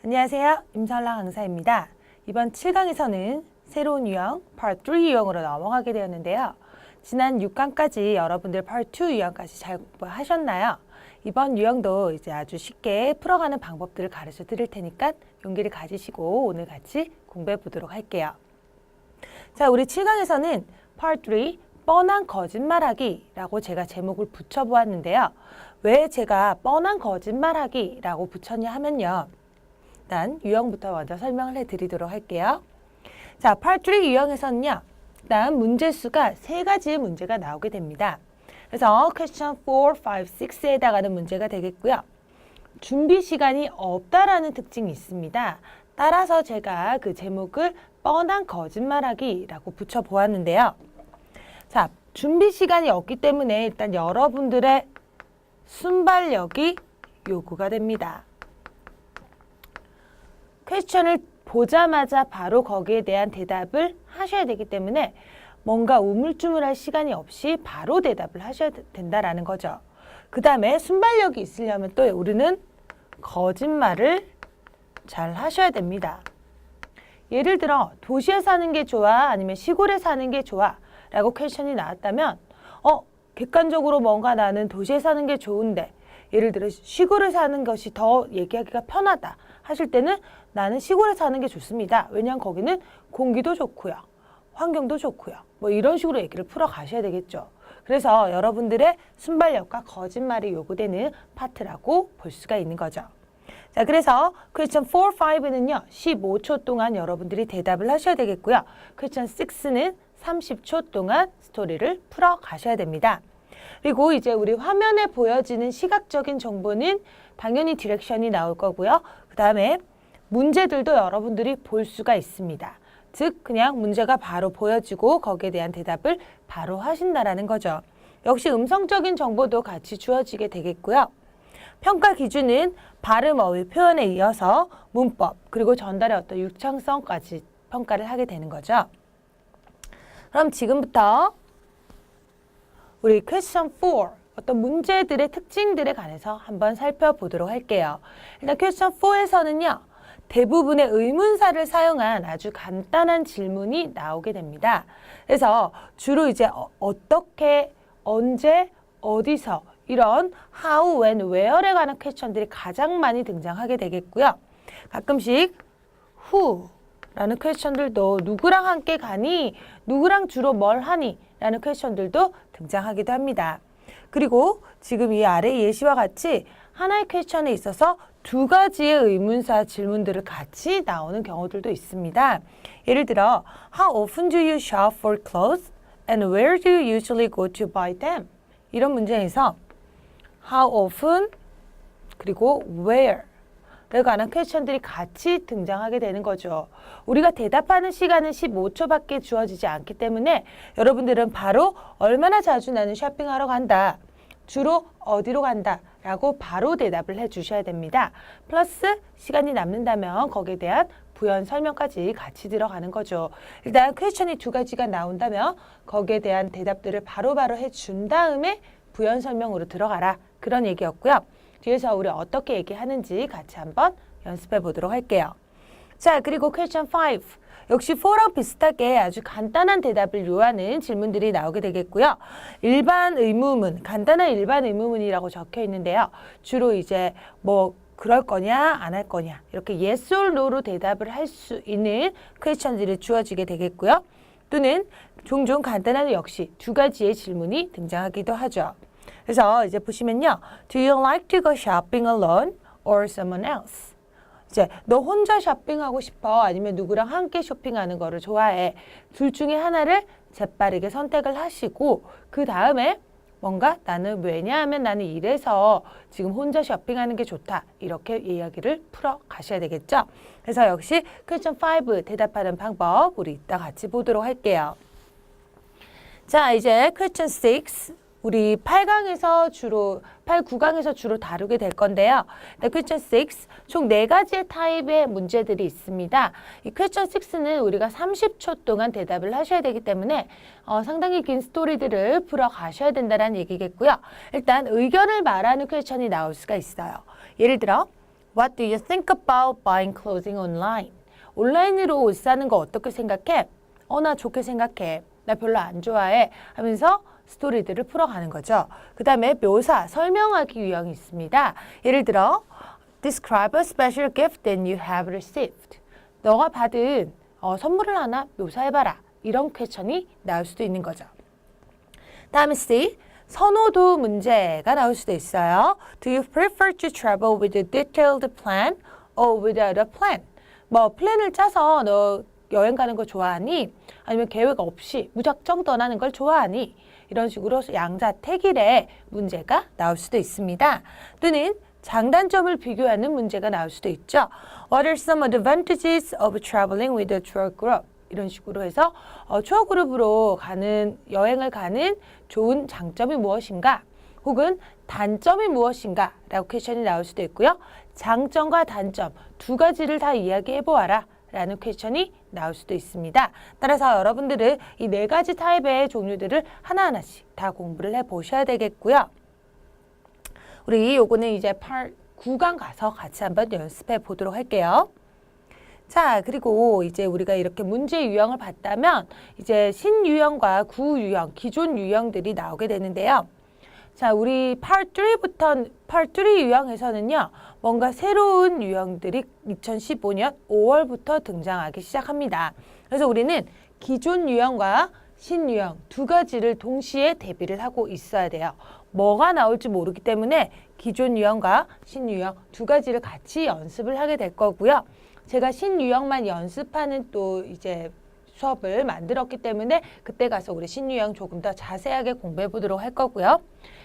안녕하세요. 임설랑 강사입니다. 이번 7강에서는 새로운 유형 Part 3 유형으로 넘어가게 되었는데요. 지난 6강까지 여러분들 Part 2 유형까지 잘 공부하셨나요? 이번 유형도 이제 아주 쉽게 풀어가는 방법들을 가르쳐 드릴 테니까 용기를 가지시고 오늘 같이 공부해 보도록 할게요. 자, 우리 7강에서는 Part 3 뻔한 거짓말하기라고 제가 제목을 붙여보았는데요. 왜 제가 뻔한 거짓말하기라고 붙였냐 하면요. 일단 유형부터 먼저 설명을 해드리도록 할게요. 자, Part 3 유형에서는요. 일단 문제수가 3가지의 문제가 나오게 됩니다. 그래서 Question 4, 5, 6에 해당하는 문제가 되겠고요. 준비 시간이 없다라는 특징이 있습니다. 따라서 제가 그 제목을 뻔한 거짓말하기라고 붙여보았는데요. 자, 준비 시간이 없기 때문에 일단 여러분들의 순발력이 요구가 됩니다. 퀘스천을 보자마자 바로 거기에 대한 대답을 하셔야 되기 때문에 뭔가 우물쭈물할 시간이 없이 바로 대답을 하셔야 된다라는 거죠. 그 다음에 순발력이 있으려면 또 우리는 거짓말을 잘 하셔야 됩니다. 예를 들어 도시에 사는 게 좋아 아니면 시골에 사는 게 좋아 라고 퀘스천이 나왔다면 객관적으로 뭔가 나는 도시에 사는 게 좋은데 예를 들어 시골에 사는 것이 더 얘기하기가 편하다 하실 때는 나는 시골에 사는 게 좋습니다. 왜냐하면 거기는 공기도 좋고요. 환경도 좋고요. 뭐 이런 식으로 얘기를 풀어 가셔야 되겠죠. 그래서 여러분들의 순발력과 거짓말이 요구되는 파트라고 볼 수가 있는 거죠. 자, 그래서 Question 4, 5는요. 15초 동안 여러분들이 대답을 하셔야 되겠고요. Question 6는 30초 동안 스토리를 풀어 가셔야 됩니다. 그리고 이제 우리 화면에 보여지는 시각적인 정보는 당연히 디렉션이 나올 거고요. 그 다음에 문제들도 여러분들이 볼 수가 있습니다. 즉 그냥 문제가 바로 보여지고 거기에 대한 대답을 바로 하신다라는 거죠. 역시 음성적인 정보도 같이 주어지게 되겠고요. 평가 기준은 발음, 어휘, 표현에 이어서 문법 그리고 전달의 어떤 유창성까지 평가를 하게 되는 거죠. 그럼 지금부터 우리 Question 4 어떤 문제들의 특징들에 관해서 한번 살펴보도록 할게요. 일단 Question 4에서는요. 대부분의 의문사를 사용한 아주 간단한 질문이 나오게 됩니다. 그래서 주로 이제 어떻게, 언제, 어디서 이런 how, when, where에 관한 퀘스천들이 가장 많이 등장하게 되겠고요. 가끔씩 who 라는 퀘스천들도 누구랑 함께 가니, 누구랑 주로 뭘 하니 라는 퀘스천들도 등장하기도 합니다. 그리고 지금 이 아래 예시와 같이 하나의 퀘스천에 있어서 2가지의 의문사 질문들을 같이 나오는 경우들도 있습니다. 예를 들어 How often do you shop for clothes? And where do you usually go to buy them? 이런 문제에서 How often 그리고 where 에 관한 퀘스천들이 같이 등장하게 되는 거죠. 우리가 대답하는 시간은 15초밖에 주어지지 않기 때문에 여러분들은 바로 얼마나 자주 나는 쇼핑하러 간다. 주로 어디로 간다. 라고 바로 대답을 해 주셔야 됩니다. 플러스 시간이 남는다면 거기에 대한 부연 설명까지 같이 들어가는 거죠. 일단 퀘스천이 2가지가 나온다면 거기에 대한 대답들을 바로바로 해준 다음에 부연 설명으로 들어가라. 그런 얘기였고요. 뒤에서 우리 어떻게 얘기하는지 같이 한번 연습해 보도록 할게요. 자, 그리고 Question 5. 역시 4랑 비슷하게 아주 간단한 대답을 요하는 질문들이 나오게 되겠고요. 일반 의무문, 간단한 일반 의무문이라고 적혀 있는데요. 주로 이제 뭐 그럴 거냐, 안 할 거냐 이렇게 yes or no로 대답을 할 수 있는 퀘스천들이 주어지게 되겠고요. 또는 종종 간단한 역시 2가지의 질문이 등장하기도 하죠. 그래서 이제 보시면요. Do you like to go shopping alone or someone else? 이제 너 혼자 쇼핑하고 싶어? 아니면 누구랑 함께 쇼핑하는 거를 좋아해? 둘 중에 하나를 재빠르게 선택을 하시고 그 다음에 뭔가 나는 왜냐하면 나는 이래서 지금 혼자 쇼핑하는 게 좋다. 이렇게 이야기를 풀어 가셔야 되겠죠? 그래서 역시 Question 5 대답하는 방법 우리 이따 같이 보도록 할게요. 자, 이제 Question 6 우리 8강에서 주로 8, 9강에서 주로 다루게 될 건데요. Question 6 총 4가지의 타입의 문제들이 있습니다. 이 Question 6는 우리가 30초 동안 대답을 하셔야 되기 때문에 상당히 긴 스토리들을 풀어 가셔야 된다는 얘기겠고요. 일단 의견을 말하는 퀘스천이 나올 수가 있어요. 예를 들어 What do you think about buying clothing online? 온라인으로 옷 사는 거 어떻게 생각해? 나 좋게 생각해. 나 별로 안 좋아해. 하면서 스토리들을 풀어가는 거죠. 그 다음에 묘사, 설명하기 유형이 있습니다. 예를 들어 Describe a special gift that you have received. 너가 받은 선물을 하나 묘사해봐라. 이런 퀘션이 나올 수도 있는 거죠. 다음에 C, 선호도 문제가 나올 수도 있어요. Do you prefer to travel with a detailed plan or without a plan? 뭐 플랜을 짜서 너 여행 가는 거 좋아하니? 아니면 계획 없이 무작정 떠나는 걸 좋아하니? 이런 식으로 양자택일의 문제가 나올 수도 있습니다. 또는 장단점을 비교하는 문제가 나올 수도 있죠. What are some advantages of traveling with a tour group? 이런 식으로 해서 투어 그룹으로 여행을 가는 좋은 장점이 무엇인가? 혹은 단점이 무엇인가? 라고 퀘션이 나올 수도 있고요. 장점과 단점 두 가지를 다 이야기해 보아라. 라는 퀘션이 나올 수도 있습니다. 따라서 여러분들은 이 네 가지 타입의 종류들을 하나하나씩 다 공부를 해 보셔야 되겠고요. 우리 요거는 이제 9강 가서 같이 한번 연습해 보도록 할게요. 자, 그리고 이제 우리가 이렇게 문제 유형을 봤다면 이제 신유형과 구유형, 기존 유형들이 나오게 되는데요. 자, 우리 Part 3 유형에서는요. 뭔가 새로운 유형들이 2015년 5월부터 등장하기 시작합니다. 그래서 우리는 기존 유형과 신유형 두 가지를 동시에 대비를 하고 있어야 돼요. 뭐가 나올지 모르기 때문에 기존 유형과 신유형 두 가지를 같이 연습을 하게 될 거고요. 제가 신유형만 연습하는 또 이제 수업을 만들었기 때문에 그때 가서 우리 신유형 조금 더 자세하게 공부해 보도록 할 거고요.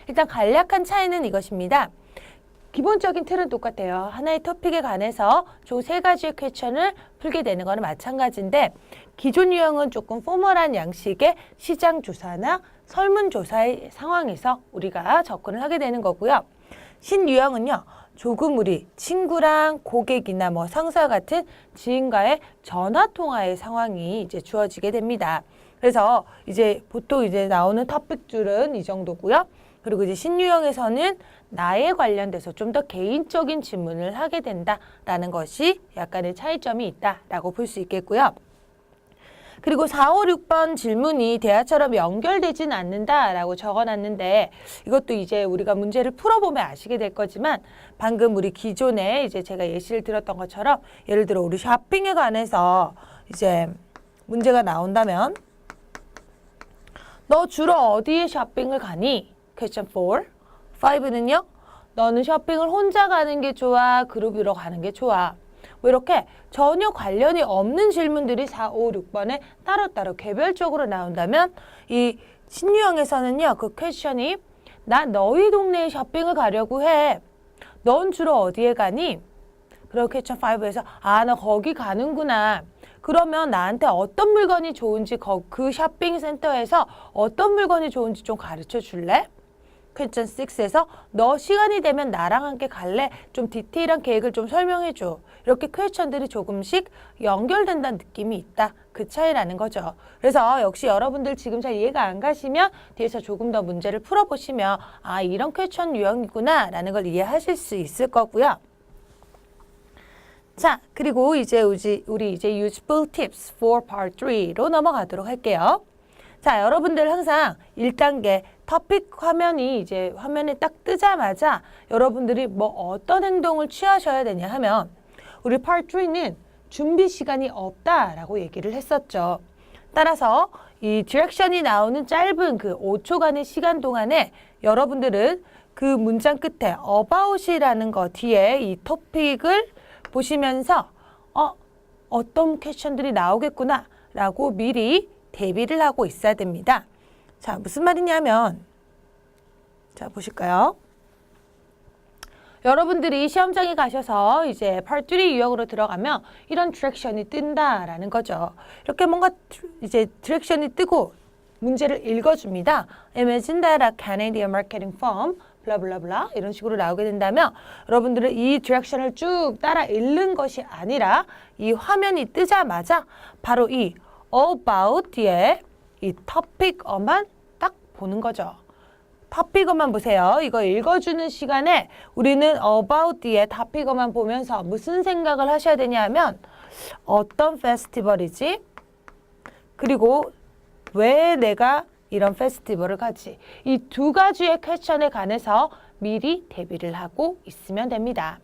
일단 간략한 차이는 이것입니다. 기본적인 틀은 똑같아요. 하나의 토픽에 관해서 총 3가지의 퀘션을 풀게 되는 거는 마찬가지인데 기존 유형은 조금 포멀한 양식의 시장조사나 설문조사의 상황에서 우리가 접근을 하게 되는 거고요. 신유형은요. 조금 우리 친구랑 고객이나 뭐 상사 같은 지인과의 전화통화의 상황이 이제 주어지게 됩니다. 그래서 이제 보통 이제 나오는 토픽줄은 이 정도고요. 그리고 이제 신유형에서는 나에 관련돼서 좀 더 개인적인 질문을 하게 된다라는 것이 약간의 차이점이 있다라고 볼 수 있겠고요. 그리고 4, 5, 6번 질문이 대화처럼 연결되진 않는다라고 적어놨는데 이것도 이제 우리가 문제를 풀어보면 아시게 될 거지만 방금 우리 기존에 이제 제가 예시를 들었던 것처럼 예를 들어 우리 쇼핑에 관해서 이제 문제가 나온다면 너 주로 어디에 쇼핑을 가니? Question 4. 5는요? 너는 쇼핑을 혼자 가는 게 좋아? 그룹으로 가는 게 좋아? 뭐 이렇게 전혀 관련이 없는 질문들이 4, 5, 6번에 따로따로 개별적으로 나온다면 이 신유형에서는요. 그 퀘션이 나 너희 동네에 쇼핑을 가려고 해. 넌 주로 어디에 가니? 그리고 퀘션 5에서 너 거기 가는구나. 그러면 나한테 어떤 물건이 좋은지 그 쇼핑센터에서 어떤 물건이 좋은지 좀 가르쳐 줄래? 퀘션 6에서 너 시간이 되면 나랑 함께 갈래? 좀 디테일한 계획을 좀 설명해 줘. 이렇게 퀘션들이 조금씩 연결된다는 느낌이 있다. 그 차이라는 거죠. 그래서 역시 여러분들 지금 잘 이해가 안 가시면 뒤에서 조금 더 문제를 풀어보시면 이런 퀘션 유형이구나 라는 걸 이해하실 수 있을 거고요. 자, 그리고 이제 우리 이제 useful tips for part 3로 넘어가도록 할게요. 자, 여러분들 항상 1단계 토픽 화면이 이제 화면에 딱 뜨자마자 여러분들이 뭐 어떤 행동을 취하셔야 되냐 하면 우리 part 3는 준비 시간이 없다라고 얘기를 했었죠. 따라서 이 디렉션이 나오는 짧은 그 5초간의 시간 동안에 여러분들은 그 문장 끝에 about이라는 거 뒤에 이 토픽을 보시면서 어떤 퀘션들이 나오겠구나 라고 미리 대비를 하고 있어야 됩니다. 자, 무슨 말이냐면 자, 보실까요? 여러분들이 시험장에 가셔서 이제 Part 3 유형으로 들어가면 이런 디렉션이 뜬다라는 거죠. 이렇게 뭔가 이제 디렉션이 뜨고 문제를 읽어줍니다. Imagine that a Canadian marketing firm 블라블라블라 이런 식으로 나오게 된다면 여러분들은 이 디렉션을 쭉 따라 읽는 것이 아니라 이 화면이 뜨자마자 바로 이 about 뒤에 이 topic어만 딱 보는 거죠. topic,만 보세요. 이거 읽어주는 시간에 우리는 about 뒤에 topic,만 보면서 무슨 생각을 하셔야 되냐면 어떤 페스티벌이지? 그리고 왜 내가 이런 페스티벌을 가지? 이 두 가지의 퀘스천에 관해서 미리 대비를 하고 있으면 됩니다.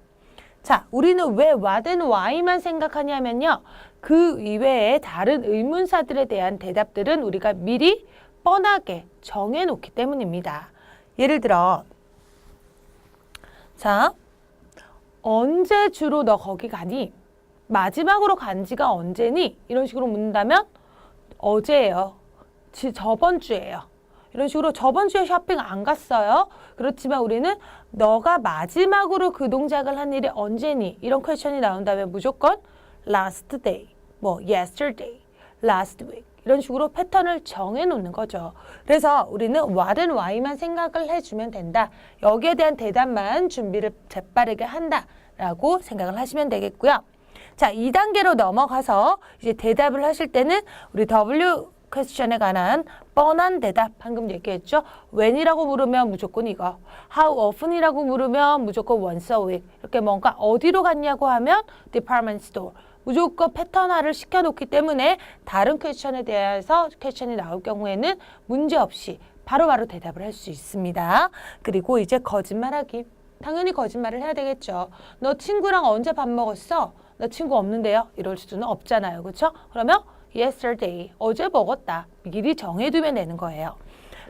자, 우리는 왜 what and why만 생각하냐면요. 그 이외에 다른 의문사들에 대한 대답들은 우리가 미리 뻔하게 정해놓기 때문입니다. 예를 들어, 자, 언제 주로 너 거기 가니? 마지막으로 간 지가 언제니? 이런 식으로 묻는다면 어제예요. 저번 주예요. 이런 식으로 저번 주에 쇼핑 안 갔어요. 그렇지만 우리는 너가 마지막으로 그 동작을 한 일이 언제니? 이런 퀘스천이 나온다면 무조건 last day, 뭐 yesterday, last week 이런 식으로 패턴을 정해놓는 거죠. 그래서 우리는 what and why만 생각을 해주면 된다. 여기에 대한 대답만 준비를 재빠르게 한다라고 생각을 하시면 되겠고요. 자, 2단계로 넘어가서 이제 대답을 하실 때는 우리 W 퀘스천에 관한 뻔한 대답 방금 얘기했죠. when이라고 물으면 무조건 이거. how often이라고 물으면 무조건 once a week. 이렇게 뭔가 어디로 갔냐고 하면 department store. 무조건 패턴화를 시켜놓기 때문에 다른 퀘스천에 대해서 퀘스천이 나올 경우에는 문제없이 바로바로 대답을 할 수 있습니다. 그리고 이제 거짓말하기. 당연히 거짓말을 해야 되겠죠. 너 친구랑 언제 밥 먹었어? 나 친구 없는데요. 이럴 수는 없잖아요. 그렇죠? 그러면 yesterday, 어제 먹었다. 미리 정해두면 되는 거예요.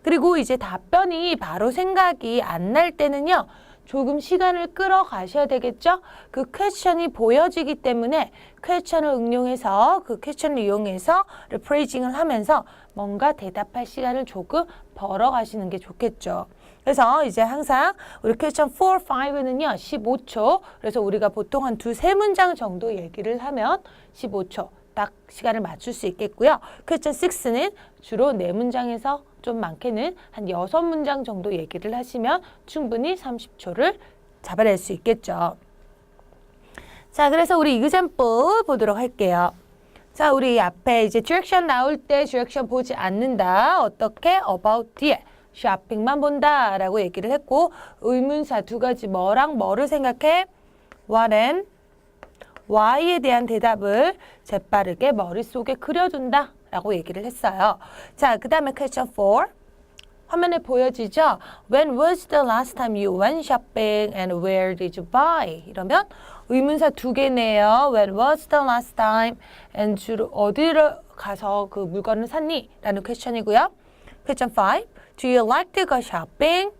그리고 이제 답변이 바로 생각이 안 날 때는요. 조금 시간을 끌어가셔야 되겠죠? 그 퀘스천이 보여지기 때문에 퀘스천을 응용해서 그 퀘스천을 이용해서 rephrasing을 하면서 뭔가 대답할 시간을 조금 벌어가시는 게 좋겠죠. 그래서 이제 항상 우리 퀘스천 4, 5는요. 15초. 그래서 우리가 보통 한 두세 문장 정도 얘기를 하면 15초. 딱 시간을 맞출 수 있겠고요. 퀘스천 6는 주로 4문장에서 좀 많게는 한 6문장 정도 얘기를 하시면 충분히 30초를 잡아낼 수 있겠죠. 자, 그래서 우리 example 보도록 할게요. 자, 우리 앞에 이제 direction 나올 때 direction 보지 않는다. 어떻게? about 뒤에 쇼핑만 본다 라고 얘기를 했고 의문사 두 가지 뭐랑 뭐를 생각해? what and why에 대한 대답을 재빠르게 머릿속에 그려둔다 라고 얘기를 했어요. 자, 그 다음에 question 4. 화면에 보여지죠? When was the last time you went shopping and where did you buy? 이러면 의문사 두 개네요. When was the last time? and 주로 어디를 가서 그 물건을 샀니? 라는 퀘스천이고요. question 5. Do you like to go shopping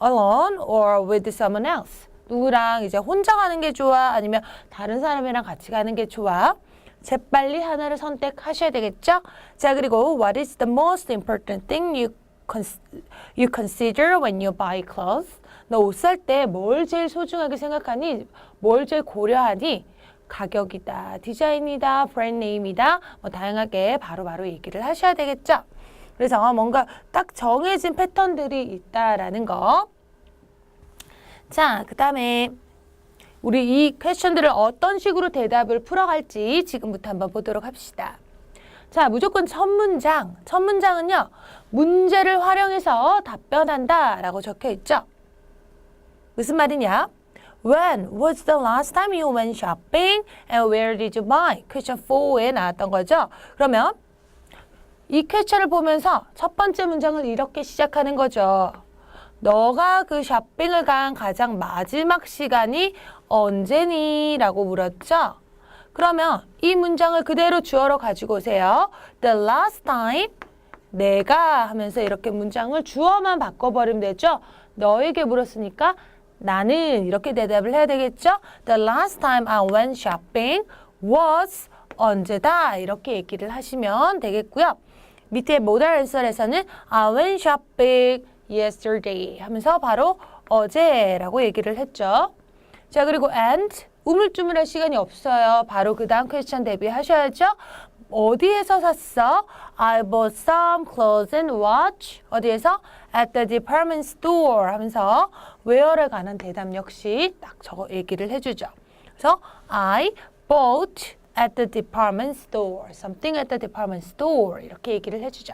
alone or with someone else? 누구랑 이제 혼자 가는 게 좋아? 아니면 다른 사람이랑 같이 가는 게 좋아? 재빨리 하나를 선택하셔야 되겠죠? 자, 그리고 what is the most important thing you consider when you buy clothes? 너 옷 살 때 뭘 제일 소중하게 생각하니? 뭘 제일 고려하니? 가격이다, 디자인이다, 브랜드 네임이다, 뭐 다양하게 바로바로 얘기를 하셔야 되겠죠? 그래서 뭔가 딱 정해진 패턴들이 있다라는 거. 자, 그 다음에 우리 이 퀘스천들을 어떤 식으로 대답을 풀어갈지 지금부터 한번 보도록 합시다. 자, 무조건 첫 문장. 첫 문장은요. 문제를 활용해서 답변한다 라고 적혀 있죠. 무슨 말이냐? When was the last time you went shopping and where did you buy? 퀘스천 4에 나왔던 거죠. 그러면 이 퀘스천을 보면서 첫 번째 문장을 이렇게 시작하는 거죠. 너가 그 쇼핑을 간 가장 마지막 시간이 언제니? 라고 물었죠. 그러면 이 문장을 그대로 주어로 가지고 오세요. The last time 내가 하면서 이렇게 문장을 주어만 바꿔버리면 되죠. 너에게 물었으니까 나는 이렇게 대답을 해야 되겠죠. The last time I went shopping was 언제다 이렇게 얘기를 하시면 되겠고요. 밑에 modal answer에서는 I went shopping yesterday 하면서 바로 어제라고 얘기를 했죠. 자, 그리고 and 우물쭈물할 시간이 없어요. 바로 그 다음 퀘스천 대비하셔야죠. 어디에서 샀어? I bought some clothes and watch. 어디에서? At the department store 하면서 where에 관한 대답 역시 딱 저거 얘기를 해주죠. 그래서 I bought at the department store. Something at the department store. 이렇게 얘기를 해주죠.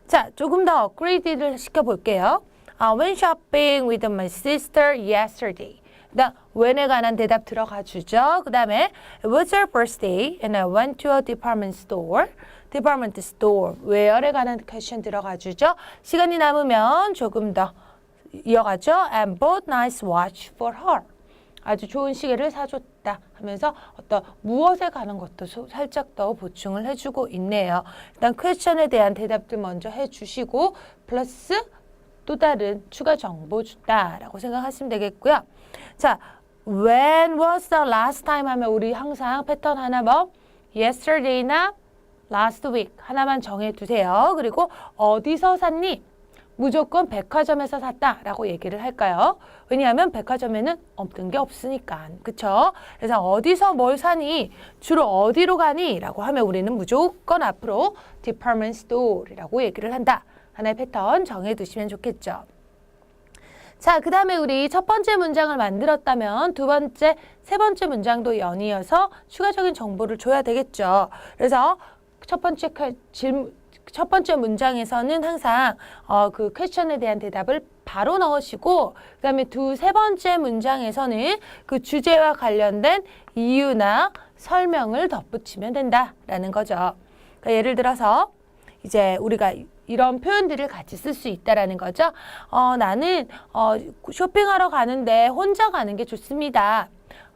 자, 조금 더 업그레이드를 시켜볼게요. I went shopping with my sister yesterday. 그다음 when에 관한 대답 들어가 주죠. 그 다음에 it was our birthday and I went to a department store. department store. where에 관한 퀘스천 들어가 주죠. 시간이 남으면 조금 더 이어가죠. and bought nice watch for her. 아주 좋은 시계를 사줬다 하면서 어떤 무엇에 관한 것도 살짝 더 보충을 해주고 있네요. 일단 퀘스천에 대한 대답들 먼저 해주시고 플러스 또 다른 추가 정보 줬다라고 생각하시면 되겠고요. 자, when was the last time 하면 우리 항상 패턴 하나 뭐 yesterday나 last week 하나만 정해두세요. 그리고 어디서 샀니? 무조건 백화점에서 샀다라고 얘기를 할까요? 왜냐하면 백화점에는 없는 게 없으니까. 그쵸? 그래서 어디서 뭘 사니? 주로 어디로 가니? 라고 하면 우리는 무조건 앞으로 department store이라고 얘기를 한다. 하나의 패턴 정해두시면 좋겠죠. 자, 그 다음에 우리 첫 번째 문장을 만들었다면 두 번째, 세 번째 문장도 연이어서 추가적인 정보를 줘야 되겠죠. 그래서 첫 번째 문장에서는 항상 그 퀘스천에 대한 대답을 바로 넣으시고 그 다음에 세 번째 문장에서는 그 주제와 관련된 이유나 설명을 덧붙이면 된다라는 거죠. 그러니까 예를 들어서 이제 우리가 이런 표현들을 같이 쓸 수 있다라는 거죠. 나는 쇼핑하러 가는데 혼자 가는 게 좋습니다.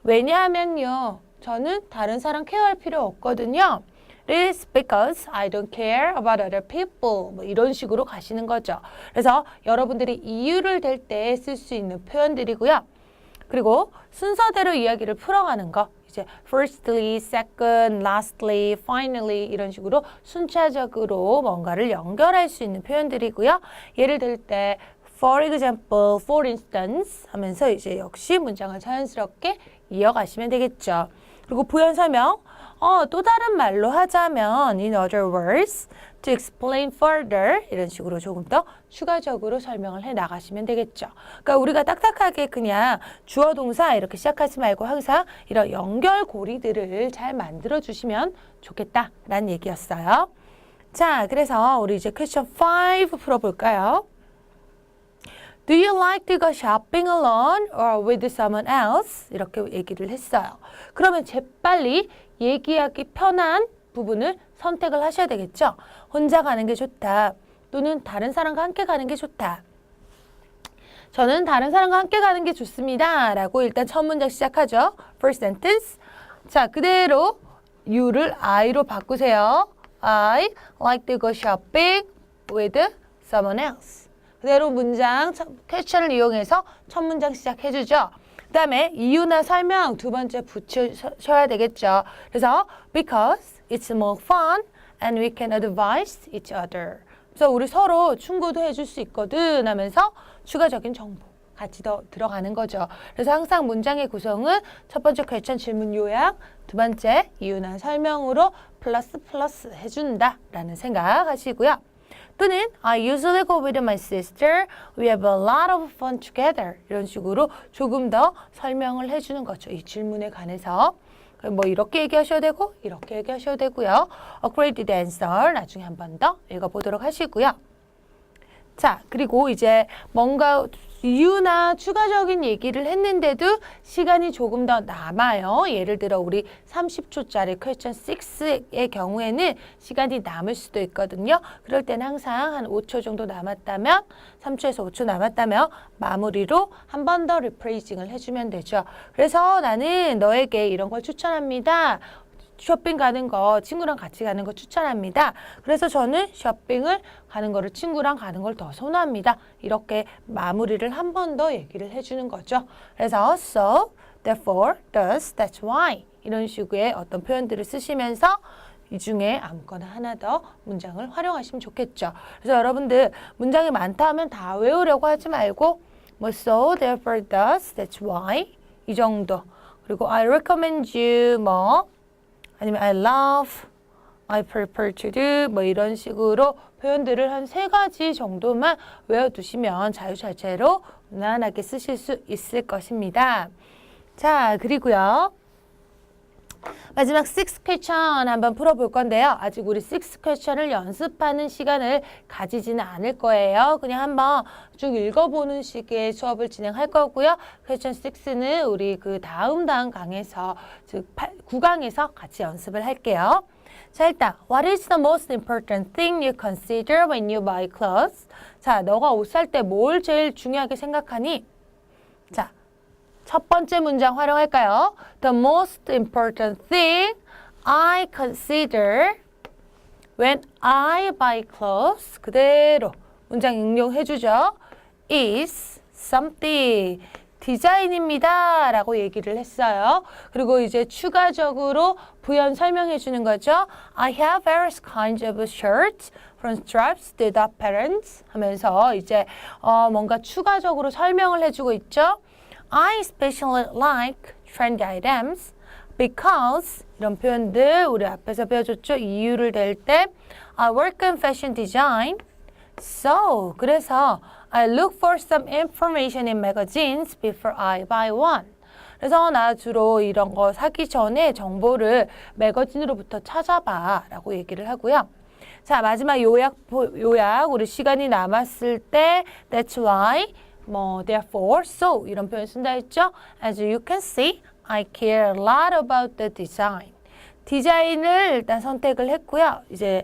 왜냐하면요. 저는 다른 사람 케어할 필요 없거든요. It's because I don't care about other people. 뭐 이런 식으로 가시는 거죠. 그래서 여러분들이 이유를 댈 때 쓸 수 있는 표현들이고요. 그리고 순서대로 이야기를 풀어가는 거. 이제 firstly, second, lastly, finally 이런 식으로 순차적으로 뭔가를 연결할 수 있는 표현들이고요. 예를 들 때 for example, for instance 하면서 이제 역시 문장을 자연스럽게 이어가시면 되겠죠. 그리고 부연 설명. 또 다른 말로 하자면 in other words, to explain further 이런 식으로 조금 더 추가적으로 설명을 해 나가시면 되겠죠. 그러니까 우리가 딱딱하게 그냥 주어 동사 이렇게 시작하지 말고 항상 이런 연결고리들을 잘 만들어 주시면 좋겠다라는 얘기였어요. 자, 그래서 우리 이제 퀘스천 5 풀어볼까요? Do you like to go shopping alone or with someone else? 이렇게 얘기를 했어요. 그러면 재빨리 얘기하기 편한 부분을 선택을 하셔야 되겠죠. 혼자 가는 게 좋다. 또는 다른 사람과 함께 가는 게 좋다. 저는 다른 사람과 함께 가는 게 좋습니다. 라고 일단 첫 문장 시작하죠. First sentence. 자, 그대로 you를 I로 바꾸세요. I like to go shopping with someone else. 그대로 문장, 퀘스천을 이용해서 첫 문장 시작해주죠. 그 다음에 이유나 설명 두 번째 붙여셔야 되겠죠. 그래서 because it's more fun and we can advise each other. 그래서 우리 서로 충고도 해줄 수 있거든 하면서 추가적인 정보 같이 더 들어가는 거죠. 그래서 항상 문장의 구성은 첫 번째 퀘스천 질문 요약, 두 번째 이유나 설명으로 플러스 해준다라는 생각하시고요. 또는 I usually go with my sister. We have a lot of fun together. 이런 식으로 조금 더 설명을 해주는 거죠. 이 질문에 관해서. 뭐 이렇게 얘기하셔도 되고 이렇게 얘기하셔도 되고요. A great answer 나중에 한 번 더 읽어보도록 하시고요. 자, 그리고 이제 뭔가 이유나 추가적인 얘기를 했는데도 시간이 조금 더 남아요. 예를 들어 우리 30초짜리 퀘스천 6의 경우에는 시간이 남을 수도 있거든요. 그럴 때는 항상 한 5초 정도 남았다면 3초에서 5초 남았다면 마무리로 한 번 더 리프레이징을 해주면 되죠. 그래서 나는 너에게 이런 걸 추천합니다. 쇼핑 가는 거, 친구랑 같이 가는 거 추천합니다. 그래서 저는 쇼핑을 가는 거를 친구랑 가는 걸 더 선호합니다. 이렇게 마무리를 한 번 더 얘기를 해주는 거죠. 그래서 so, therefore, thus, that's why 이런 식의 어떤 표현들을 쓰시면서 이 중에 아무거나 하나 더 문장을 활용하시면 좋겠죠. 그래서 여러분들 문장이 많다 하면 다 외우려고 하지 말고 뭐 so, therefore, thus, that's why 이 정도. 그리고 I recommend you 뭐 아니면 I love, I prefer to do 뭐 이런 식으로 표현들을 한 3가지 정도만 외워두시면 자유자재로 무난하게 쓰실 수 있을 것입니다. 자, 그리고요. 마지막 6 question 한번 풀어볼 건데요. 아직 우리 6 question을 연습하는 시간을 가지지는 않을 거예요. 그냥 한번 쭉 읽어보는 식의 수업을 진행할 거고요. question 6는 우리 그 다음 강에서, 즉 9강에서 같이 연습을 할게요. 자, 일단 What is the most important thing you consider when you buy clothes? 자, 너가 옷 살 때 뭘 제일 중요하게 생각하니? 자, 첫 번째 문장 활용할까요? The most important thing I consider when I buy clothes. 그대로 문장 응용해주죠. is something. 디자인입니다. 라고 얘기를 했어요. 그리고 이제 추가적으로 부연 설명해 주는 거죠. I have various kinds of shirts from stripes to the patterns 하면서 이제 뭔가 추가적으로 설명을 해주고 있죠. I especially like trendy items because 이런 표현들 우리 앞에서 배워줬죠. 이유를 댈 때 I work in fashion design. So 그래서 I look for some information in magazines before I buy one. 그래서 나 주로 이런 거 사기 전에 정보를 매거진으로부터 찾아봐 라고 얘기를 하고요. 자, 마지막 요약 우리 시간이 남았을 때 That's why, therefore, so 이런 표현 쓴다 했죠. As you can see, I care a lot about the design. 디자인을 일단 선택을 했고요. 이제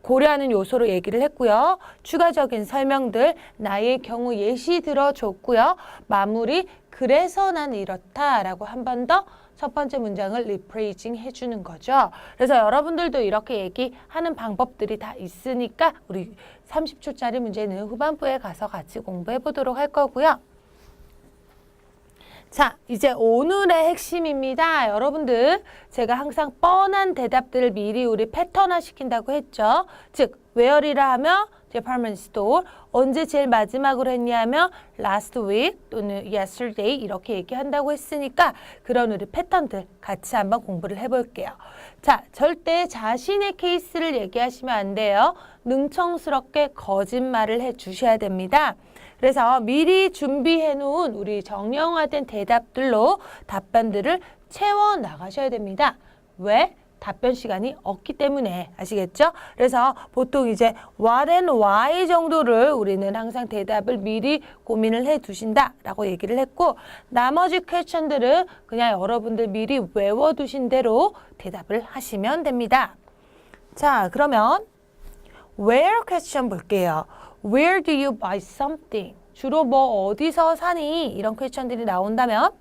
고려하는 요소로 얘기를 했고요. 추가적인 설명들, 나의 경우 예시 들어줬고요. 마무리, 그래서 난 이렇다라고 한 번 더 첫 번째 문장을 리프레이징 해주는 거죠. 그래서 여러분들도 이렇게 얘기하는 방법들이 다 있으니까 우리 30초짜리 문제는 후반부에 가서 같이 공부해 보도록 할 거고요. 자, 이제 오늘의 핵심입니다. 여러분들, 제가 항상 뻔한 대답들을 미리 우리 패턴화 시킨다고 했죠. 즉, where이라 하면 department store, 언제 제일 마지막으로 했냐면 last week 또는 yesterday 이렇게 얘기한다고 했으니까 그런 우리 패턴들 같이 한번 공부를 해볼게요. 자, 절대 자신의 케이스를 얘기하시면 안 돼요. 능청스럽게 거짓말을 해주셔야 됩니다. 그래서 미리 준비해 놓은 우리 정형화된 대답들로 답변들을 채워 나가셔야 됩니다. 왜? 답변 시간이 없기 때문에 아시겠죠? 그래서 보통 이제 what and why 정도를 우리는 항상 대답을 미리 고민을 해 두신다라고 얘기를 했고 나머지 퀘스천들은 그냥 여러분들 미리 외워두신 대로 대답을 하시면 됩니다. 자, 그러면 where 퀘스천 볼게요. Where do you buy something? 주로 뭐 어디서 사니? 이런 퀘스천들이 나온다면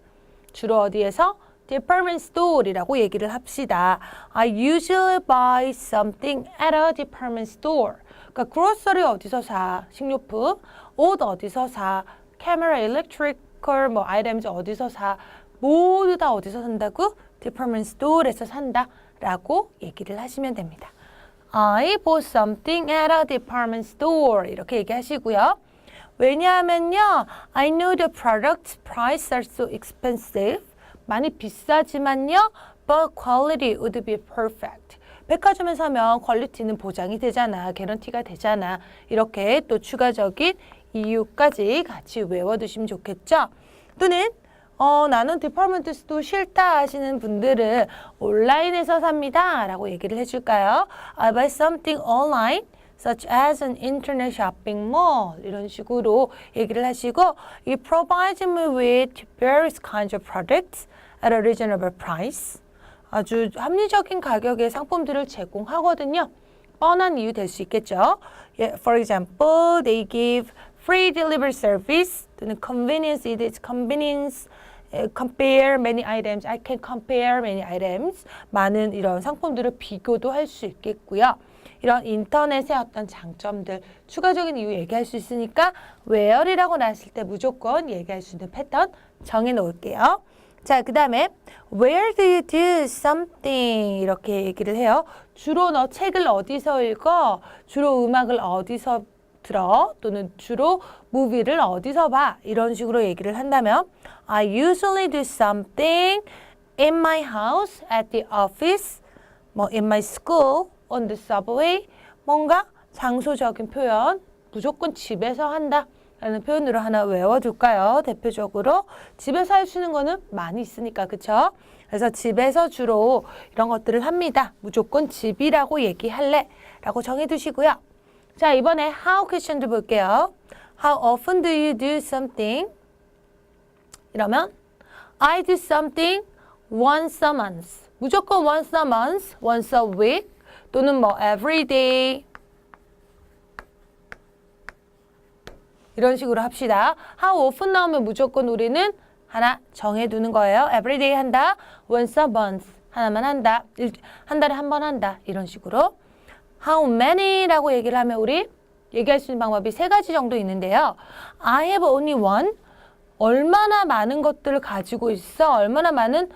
주로 어디에서? Department store이라고 얘기를 합시다. I usually buy something at a department store. 그러니까 grocery 어디서 사? 식료품. 옷 어디서 사? camera, electrical items 어디서 사? 모두 다 어디서 산다고? Department store에서 산다. 라고 얘기를 하시면 됩니다. I bought something at a department store. 이렇게 얘기하시고요. 왜냐하면요. I know the product's price are so expensive. 많이 비싸지만요. But quality would be perfect. 백화점에 사면 퀄리티는 보장이 되잖아. 개런티가 되잖아. 이렇게 또 추가적인 이유까지 같이 외워두시면 좋겠죠. 또는 나는 디파트먼트 스토어 싫다 하시는 분들은 온라인에서 삽니다. 라고 얘기를 해줄까요? I buy something online. such as an internet shopping mall 이런 식으로 얘기를 하시고 It provides me with various kinds of products at a reasonable price 아주 합리적인 가격의 상품들을 제공하거든요. 뻔한 이유 될 수 있겠죠. For example, they give free delivery service 또는 convenience, it is convenience compare many items, I can compare many items 많은 이런 상품들을 비교도 할 수 있겠고요. 이런 인터넷의 어떤 장점들, 추가적인 이유 얘기할 수 있으니까 where이라고 나왔을 때 무조건 얘기할 수 있는 패턴 정해 놓을게요. 자, 그 다음에 where do you do something 이렇게 얘기를 해요. 주로 너 책을 어디서 읽어? 주로 음악을 어디서 들어? 또는 주로 무비를 어디서 봐? 이런 식으로 얘기를 한다면 I usually do something in my house, at the office, in my school, on the subway. 뭔가 장소적인 표현 무조건 집에서 한다 라는 표현으로 하나 외워둘까요? 대표적으로 집에서 할 수 있는 거는 많이 있으니까 그쵸? 그래서 집에서 주로 이런 것들을 합니다. 무조건 집이라고 얘기할래 라고 정해두시고요. 자, 이번에 how question도 볼게요. How often do you do something? 이러면 I do something once a month. 무조건 once a month, once a week 또는 뭐 every day 이런 식으로 합시다. How often 나오면 무조건 우리는 하나 정해두는 거예요. every day 한다. once a month 하나만 한다. 한 달에 한 번 한다. 이런 식으로. How many라고 얘기를 하면 우리 얘기할 수 있는 방법이 세 가지 정도 있는데요. I have only one. 얼마나 많은 것들을 가지고 있어? 얼마나 많은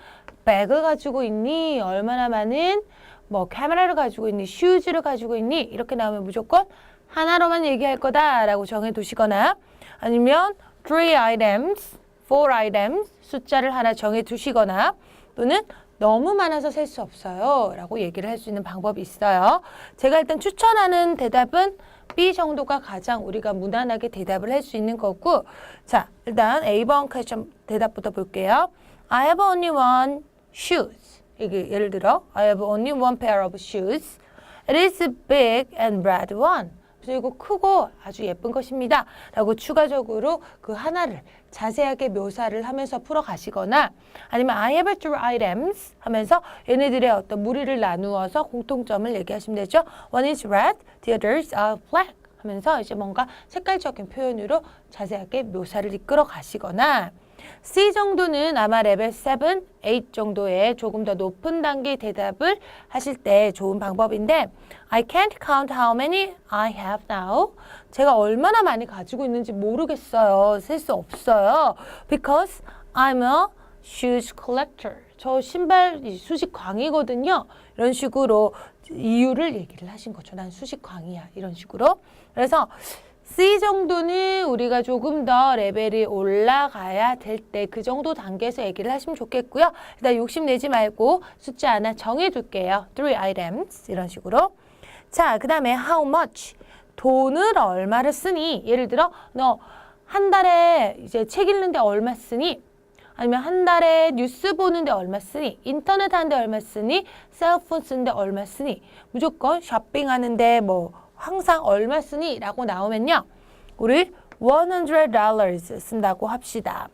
백을 가지고 있니? 얼마나 많은 뭐 카메라를 가지고 있니? 슈즈를 가지고 있니? 이렇게 나오면 무조건 하나로만 얘기할 거다라고 정해두시거나 아니면 3 items, 4 items 숫자를 하나 정해두시거나 또는 너무 많아서 셀 수 없어요 라고 얘기를 할 수 있는 방법이 있어요. 제가 일단 추천하는 대답은 B 정도가 가장 우리가 무난하게 대답을 할 수 있는 거고 자 일단 A번 퀘스천 대답부터 볼게요. I have only one shoes. 이게 예를 들어 I have only one pair of shoes. It is a big and red one. 그리고 크고 아주 예쁜 것입니다. 라고 추가적으로 그 하나를 자세하게 묘사를 하면서 풀어가시거나 아니면 I have two items 하면서 얘네들의 어떤 무리를 나누어서 공통점을 얘기하시면 되죠. One is red, the others are black 하면서 이제 뭔가 색깔적인 표현으로 자세하게 묘사를 이끌어 가시거나 C 정도는 아마 레벨 7, 8 정도의 조금 더 높은 단계의 대답을 하실 때 좋은 방법인데 I can't count how many I have now. 제가 얼마나 많이 가지고 있는지 모르겠어요. 셀 수 없어요. Because I'm a shoes collector. 저 신발 수집광이거든요. 이런 식으로 이유를 얘기를 하신 거죠. 난 수집광이야. 이런 식으로. 그래서 C 정도는 우리가 조금 더 레벨이 올라가야 될 때 그 정도 단계에서 얘기를 하시면 좋겠고요. 일단 욕심내지 말고 숫자 하나 정해둘게요. 3 items 이런 식으로. 자, 그 다음에 how much 돈을 얼마를 쓰니? 예를 들어 너 한 달에 이제 책 읽는데 얼마 쓰니? 아니면 한 달에 뉴스 보는데 얼마 쓰니? 인터넷 하는데 얼마 쓰니? 셀폰 쓰는데 얼마 쓰니? 무조건 쇼핑하는데 뭐 항상 얼마 쓰니? 라고 나오면요. 우리 $100 쓴다고 합시다.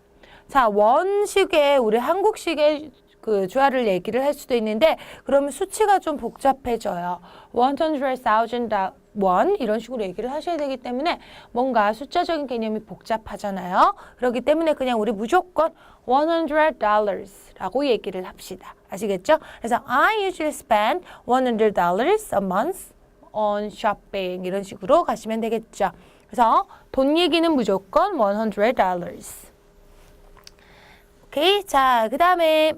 자, 원식의 우리 한국식의 그 주어를 얘기를 할 수도 있는데 그러면 수치가 좀 복잡해져요. 100,000 원 이런 식으로 얘기를 하셔야 되기 때문에 뭔가 숫자적인 개념이 복잡하잖아요. 그렇기 때문에 그냥 우리 무조건 $100라고 얘기를 합시다. 아시겠죠? 그래서 I usually spend $100 a month on shopping 이런 식으로 가시면 되겠죠. 그래서 돈 얘기는 무조건 $100. 오케이. 자, 그 다음에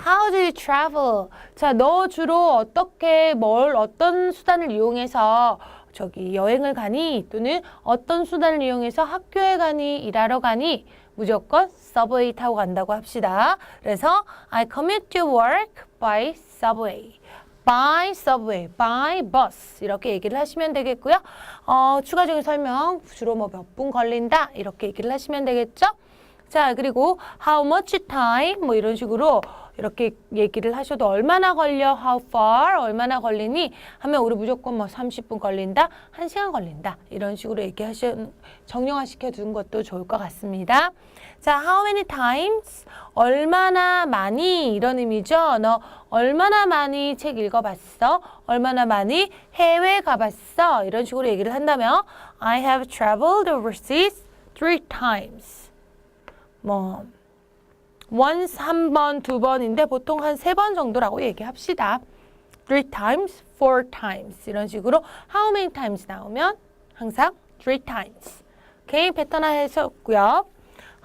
How do you travel? 자, 너 주로 어떻게 어떤 수단을 이용해서 저기 여행을 가니? 또는 어떤 수단을 이용해서 학교에 가니? 일하러 가니? 무조건 서브웨이 타고 간다고 합시다. 그래서 I commute to work by subway. by subway, by bus 이렇게 얘기를 하시면 되겠고요. 추가적인 설명 주로 뭐 몇 분 걸린다 이렇게 얘기를 하시면 되겠죠. 자, 그리고 how much time 뭐 이런 식으로 이렇게 얘기를 하셔도 얼마나 걸려, how far, 얼마나 걸리니 하면 우리 무조건 뭐 30분 걸린다, 1시간 걸린다 이런 식으로 정형화시켜 두는 것도 좋을 것 같습니다. 자, how many times, 얼마나 많이 이런 의미죠. 너 얼마나 많이 책 읽어봤어? 얼마나 많이 해외 가봤어? 이런 식으로 얘기를 한다면 I have traveled overseas 3 times. 뭐 once 한 번, 두 번인데 보통 한 3번 정도라고 얘기합시다. 3 times, 4 times 이런 식으로 how many times 나오면 항상 3 times. 오케이, 패턴화 해석고요.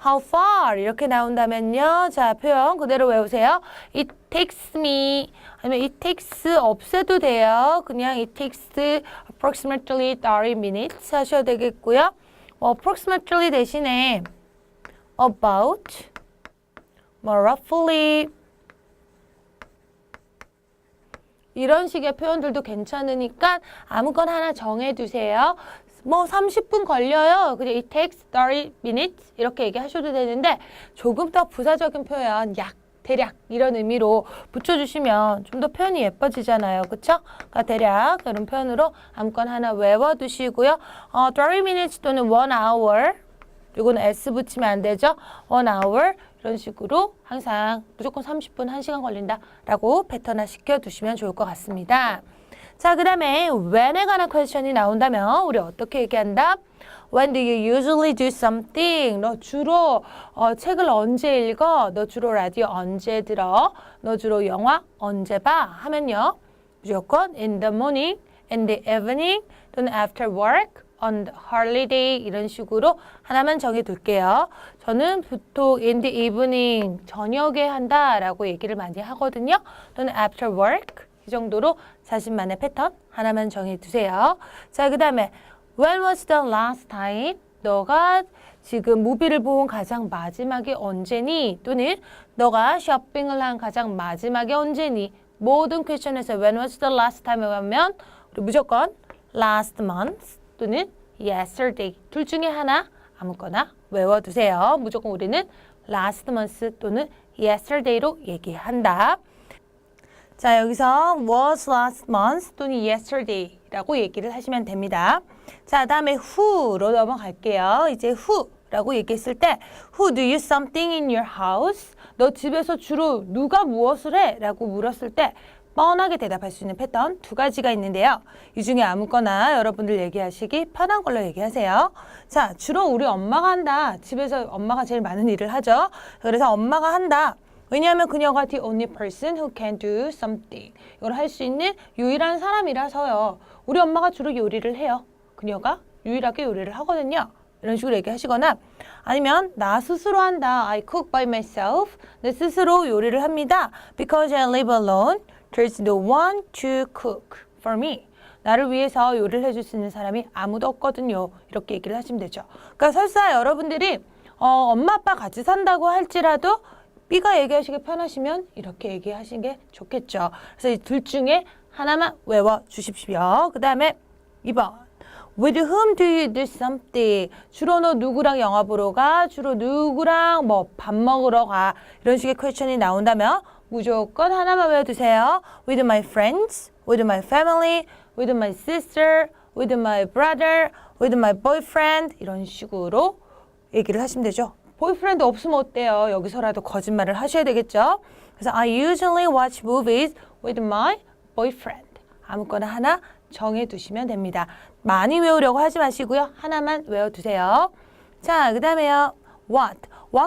How far 이렇게 나온다면요. 자, 표현 그대로 외우세요. It takes me 아니면 it takes 없애도 돼요. 그냥 it takes approximately 30 minutes 하셔도 되겠고요. approximately 대신에 about roughly 이런 식의 표현들도 괜찮으니까 아무거나 하나 정해두세요. 뭐 30분 걸려요. 그냥 it takes 30 minutes 이렇게 얘기하셔도 되는데 조금 더 부사적인 표현 약, 대략 이런 의미로 붙여주시면 좀 더 표현이 예뻐지잖아요. 그쵸? 그러니까 대략 이런 표현으로 아무거나 하나 외워두시고요. 30 minutes 또는 1 hour 이거는 s 붙이면 안 되죠. 1 hour 이런 식으로 항상 무조건 30분, 1시간 걸린다라고 패턴화 시켜두시면 좋을 것 같습니다. 자, 그 다음에 when에 관한 퀘스천이 나온다면 우리 어떻게 얘기한다? When do you usually do something? 너 주로 책을 언제 읽어? 너 주로 라디오 언제 들어? 너 주로 영화 언제 봐? 하면요. 무조건 in the morning, in the evening, 또는 after work, on the holiday 이런 식으로 하나만 정해둘게요. 저는 보통 in the evening, 저녁에 한다라고 얘기를 많이 하거든요. 또는 after work 이 정도로 자신만의 패턴 하나만 정해두세요. 자, 그 다음에 When was the last time? 너가 지금 무비를 본 가장 마지막이 언제니? 또는 너가 쇼핑을 한 가장 마지막이 언제니? 모든 퀘스천에서 When was the last time에 가면 우리 무조건 last month 또는 yesterday 둘 중에 하나 아무거나 외워두세요. 무조건 우리는 last month 또는 yesterday로 얘기한다. 자, 여기서 was last month 또는 yesterday라고 얘기를 하시면 됩니다. 자, 다음에 who로 넘어갈게요. 이제 who라고 얘기했을 때 Who do you something in your house? 너 집에서 주로 누가 무엇을 해? 라고 물었을 때 뻔하게 대답할 수 있는 패턴 두 가지가 있는데요. 이 중에 아무거나 여러분들 얘기하시기 편한 걸로 얘기하세요. 자, 주로 우리 엄마가 한다. 집에서 엄마가 제일 많은 일을 하죠. 그래서 엄마가 한다. 왜냐하면 그녀가 the only person who can do something. 이걸 할 수 있는 유일한 사람이라서요. 우리 엄마가 주로 요리를 해요. 그녀가 유일하게 요리를 하거든요. 이런 식으로 얘기하시거나 아니면 나 스스로 한다. I cook by myself. 내 스스로 요리를 합니다. Because I live alone, there's no one to cook for me. 나를 위해서 요리를 해줄 수 있는 사람이 아무도 없거든요. 이렇게 얘기를 하시면 되죠. 그러니까 설사 여러분들이 엄마 아빠 같이 산다고 할지라도 B가 얘기하시기 편하시면 이렇게 얘기하시는 게 좋겠죠. 그래서 이 둘 중에 하나만 외워주십시오. 그 다음에 2번. With whom do you do something? 주로 너 누구랑 영화 보러 가? 주로 누구랑 뭐 밥 먹으러 가? 이런 식의 퀘스천이 나온다면 무조건 하나만 외워두세요. With my friends, with my family, with my sister, with my brother, with my boyfriend 이런 식으로 얘기를 하시면 되죠. 보이프렌드 없으면 어때요? 여기서라도 거짓말을 하셔야 되겠죠? 그래서 I usually watch movies with my boyfriend. 아무거나 하나 정해두시면 됩니다. 많이 외우려고 하지 마시고요. 하나만 외워두세요. 자, 그 다음에요. What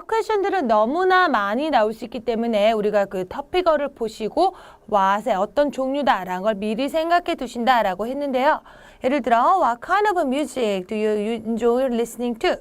퀘스천들은 너무나 많이 나올 수 있기 때문에 우리가 그 토픽어를 보시고 what의 어떤 종류다라는 걸 미리 생각해 두신다라고 했는데요. 예를 들어 What kind of music do you enjoy listening to?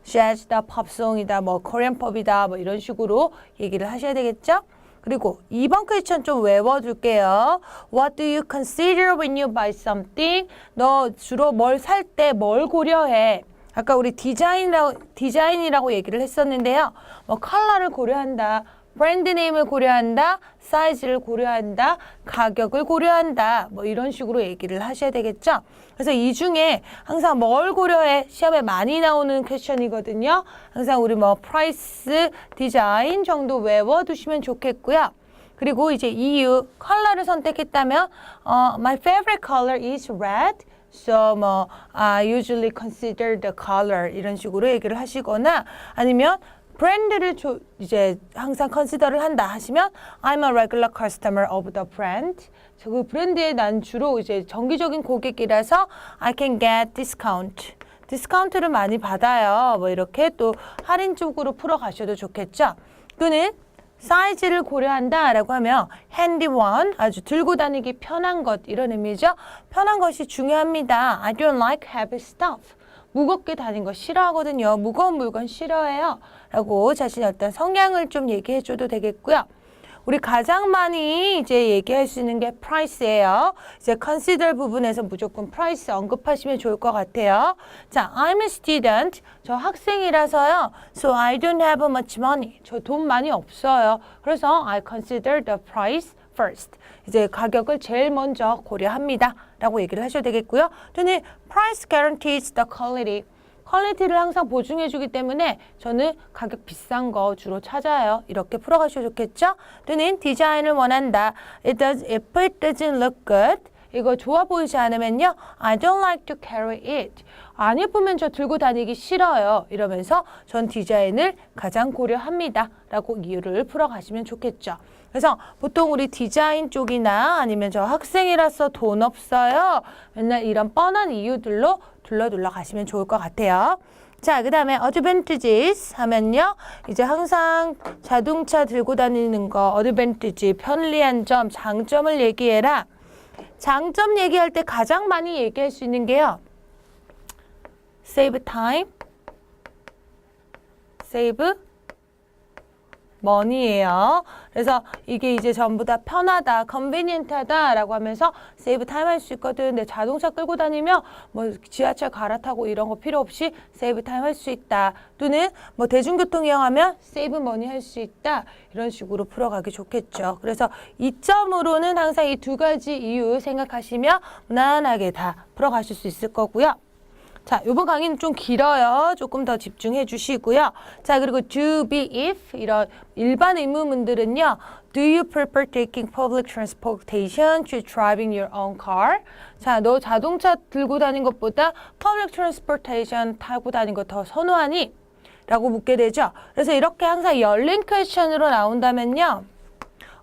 재즈다, 팝송이다, 뭐 코리안 팝이다, 뭐 이런 식으로 얘기를 하셔야 되겠죠? 그리고 2번 퀘스천 좀 외워둘게요. What do you consider when you buy something? 너 주로 뭘 살 때 뭘 고려해? 아까 우리 디자인이라고 얘기를 했었는데요. 뭐 컬러를 고려한다, 브랜드 네임을 고려한다, 사이즈를 고려한다, 가격을 고려한다, 뭐 이런 식으로 얘기를 하셔야 되겠죠? 그래서 이 중에 항상 뭘 고려해? 시험에 많이 나오는 퀘스천이거든요. 항상 우리 뭐 프라이스, 디자인 정도 외워두시면 좋겠고요. 그리고 이제 이유, 컬러를 선택했다면 My favorite color is red. So 뭐 I usually consider the color 이런 식으로 얘기를 하시거나 아니면 브랜드를 이제 항상 컨시더를 한다 하시면 I'm a regular customer of the brand. 그 브랜드에 난 주로 이제 정기적인 고객이라서 I can get discount. 디스카운트를 많이 받아요. 뭐 이렇게 또 할인 쪽으로 풀어가셔도 좋겠죠. 또는 사이즈를 고려한다라고 하면 handy one, 아주 들고 다니기 편한 것 이런 의미죠. 편한 것이 중요합니다. I don't like heavy stuff. 무겁게 다니는 거 싫어하거든요. 무거운 물건 싫어해요. 라고 자신의 어떤 성향을 좀 얘기해줘도 되겠고요. 우리 가장 많이 이제 얘기할 수 있는 게 price예요. 이제 consider 부분에서 무조건 price 언급하시면 좋을 것 같아요. 자, I'm a student. 저 학생이라서요. So I don't have much money. 저 돈 많이 없어요. 그래서 I consider the price first. 이제 가격을 제일 먼저 고려합니다. 라고 얘기를 하셔도 되겠고요. 또는 price guarantees the quality. 퀄리티를 항상 보증해주기 때문에 저는 가격 비싼 거 주로 찾아요. 이렇게 풀어가셔도 좋겠죠? 또는 디자인을 원한다. If it doesn't look good. 이거 좋아 보이지 않으면요. I don't like to carry it. 안 예쁘면 저 들고 다니기 싫어요. 이러면서 전 디자인을 가장 고려합니다. 라고 이유를 풀어가시면 좋겠죠. 그래서 보통 우리 디자인 쪽이나 아니면 저 학생이라서 돈 없어요. 맨날 이런 뻔한 이유들로 둘러 가시면 좋을 것 같아요. 자, 그 다음에 advantages 하면요. 이제 항상 자동차 들고 다니는 거 advantage, 편리한 점, 장점을 얘기해라. 장점 얘기할 때 가장 많이 얘기할 수 있는 게요. save time, save money예요. 그래서 이게 이제 전부 다 편하다, convenient하다 라고 하면서 save time 할 수 있거든. 근데 자동차 끌고 다니면 뭐 지하철 갈아타고 이런 거 필요 없이 save time 할 수 있다. 또는 뭐 대중교통 이용하면 save money 할 수 있다. 이런 식으로 풀어가기 좋겠죠. 그래서 이점으로는 항상 이 두 가지 이유 생각하시며 무난하게 다 풀어가실 수 있을 거고요. 자, 이번 강의는 좀 길어요. 조금 더 집중해 주시고요. 자, 그리고 do, be, if 이런 일반 의문문들은요. Do you prefer taking public transportation to driving your own car? 자, 너 자동차 들고 다닌 것보다 public transportation 타고 다닌 거 더 선호하니? 라고 묻게 되죠. 그래서 이렇게 항상 열린 퀘스천으로 나온다면요.